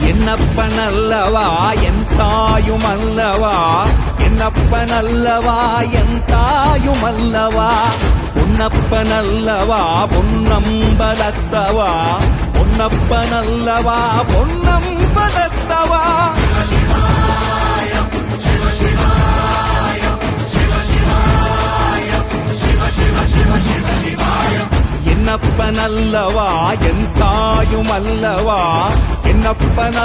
என்னப்பனல்லவா என் தாயுமல்லவா, என்னப்பனல்லவா என் தாயுமல்லவா, பொன்னப்பனல்லவா பொன்னம்பலத்தவா, பொன்னப்பனல்லவா பொன்னம்பலத்தவா. என்னப்பனல்லவா என் தாயுமல்லவா, என்னப்பன